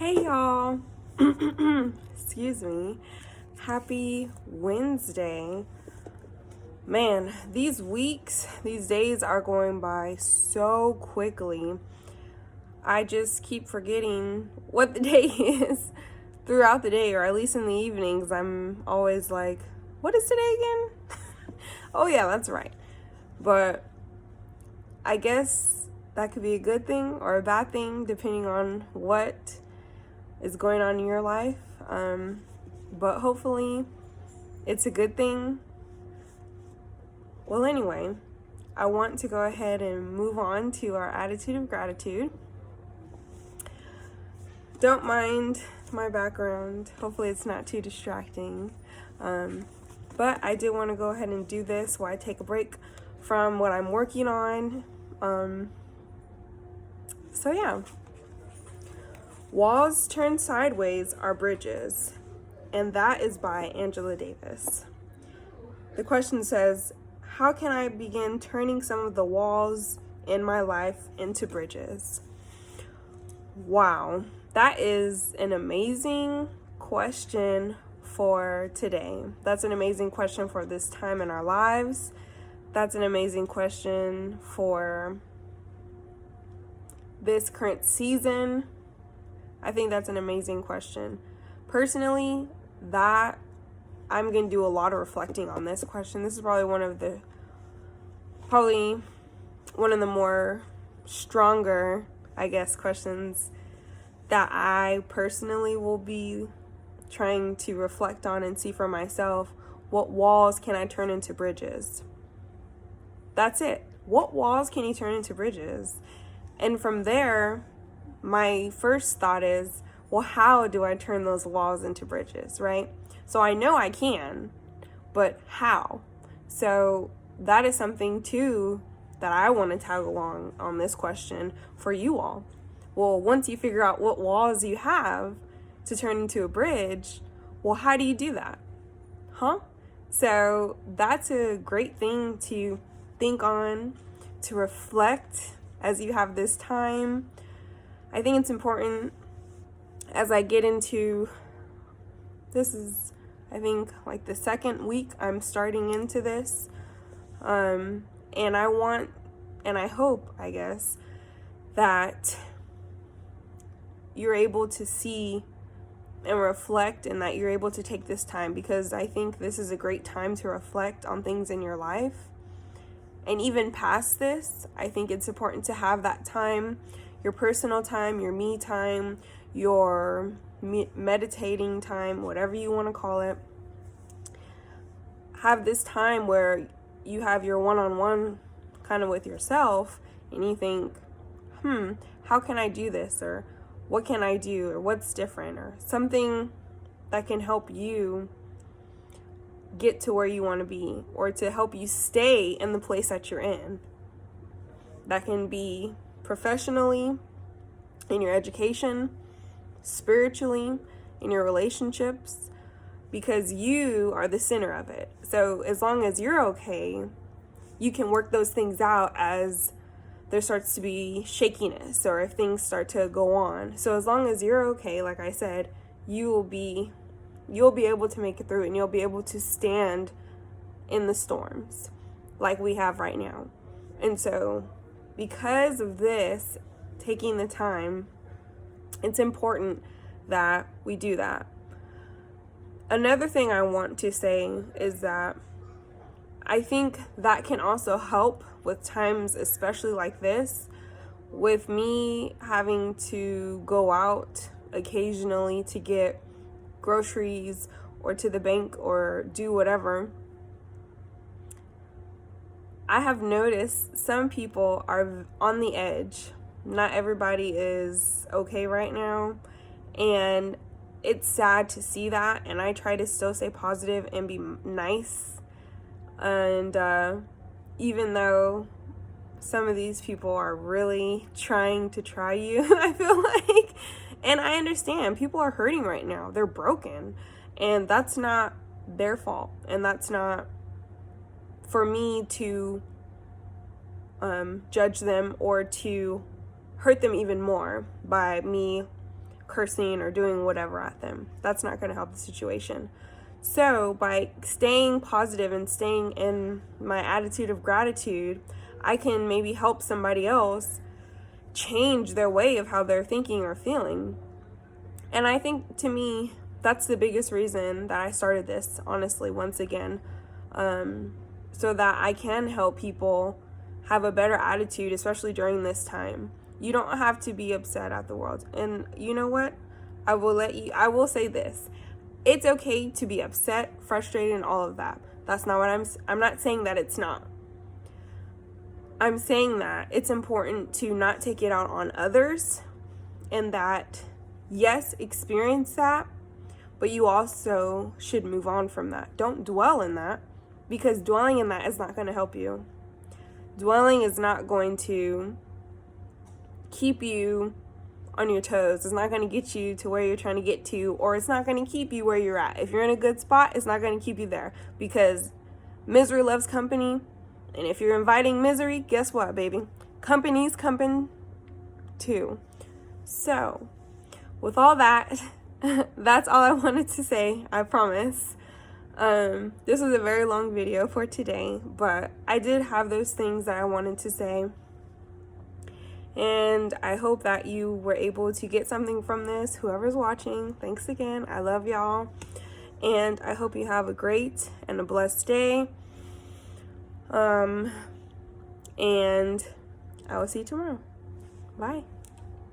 Hey y'all. Excuse me. Happy Wednesday. Man, these days are going by so quickly. I just keep forgetting what the day is throughout the day, or at least in the evenings. I'm always like, what is today again? Oh, yeah, that's right. But I guess that could be a good thing or a bad thing depending on what is going on in your life. But hopefully it's a good thing. Well, anyway, I want to go ahead and move on to our attitude of gratitude. Don't mind my background. Hopefully it's not too distracting. But I did want to go ahead and do this while I take a break from what I'm working on. So yeah. Walls Turned Sideways Are Bridges, and that is by Angela Davis. The question says, how can I begin turning some of the walls in my life into bridges? Wow, that is an amazing question for today. That's an amazing question for this time in our lives. That's an amazing question for this current season. I think that's an amazing question. Personally, I'm going to do a lot of reflecting on this question. This is probably one of the more stronger, I guess, questions that I personally will be trying to reflect on and see for myself. What walls can I turn into bridges? That's it. What walls can you turn into bridges? And from there, my first thought is, well, how do I turn those walls into bridges, right? So I know I can, but how? So that is something too that I want to tag along on this question for you all. Well, once you figure out what walls you have to turn into a bridge, well, how do you do that? So that's a great thing to think on, to reflect as you have this time. I think it's important as I get into, this is, I think, like the second week I'm starting into this. And I hope, I guess, that you're able to see and reflect and that you're able to take this time, because I think this is a great time to reflect on things in your life. And even past this, I think it's important to have that time, your personal time, your me time, your meditating time, whatever you want to call it. Have this time where you have your one-on-one kind of with yourself and you think, how can I do this? Or what can I do? Or what's different? Or something that can help you get to where you want to be, or to help you stay in the place that you're in. That can be professionally, in your education, spiritually, in your relationships, because you are the center of it. So as long as you're okay, you can work those things out as there starts to be shakiness or if things start to go on. So as long as you're okay, like I said, you'll be able to make it through, and you'll be able to stand in the storms like we have right now. And so because of this, taking the time, it's important that we do that. Another thing I want to say is that I think that can also help with times, especially like this, with me having to go out occasionally to get groceries or to the bank or do whatever. I have noticed some people are on the edge. Not everybody is okay right now, and it's sad to see that, and I try to still stay positive and be nice. And even though some of these people are really trying to try you, I feel like, and I understand people are hurting right now. They're broken, and that's not their fault, and that's not for me to judge them or to hurt them even more by me cursing or doing whatever at them. That's not going to help the situation. So by staying positive and staying in my attitude of gratitude, I can maybe help somebody else change their way of how they're thinking or feeling. And I think, to me, that's the biggest reason that I started this, honestly, once again, so that I can help people have a better attitude, especially during this time. You don't have to be upset at the world. And you know what? I will say this. It's okay to be upset, frustrated, and all of that. That's not what I'm not saying that it's not. I'm saying that it's important to not take it out on others, and that, yes, experience that, but you also should move on from that. Don't dwell in that, because dwelling in that is not going to help you. Dwelling is not going to keep you on your toes. It's not going to get you to where you're trying to get to, or it's not going to keep you where you're at. If you're in a good spot, it's not going to keep you there, because misery loves company. And if you're inviting misery, guess what, baby? Company's coming too. So, with all that, that's all I wanted to say, I promise. This was a very long video for today, but I did have those things that I wanted to say. And I hope that you were able to get something from this. Whoever's watching, thanks again. I love y'all. And I hope you have a great and a blessed day. And I will see you tomorrow. Bye.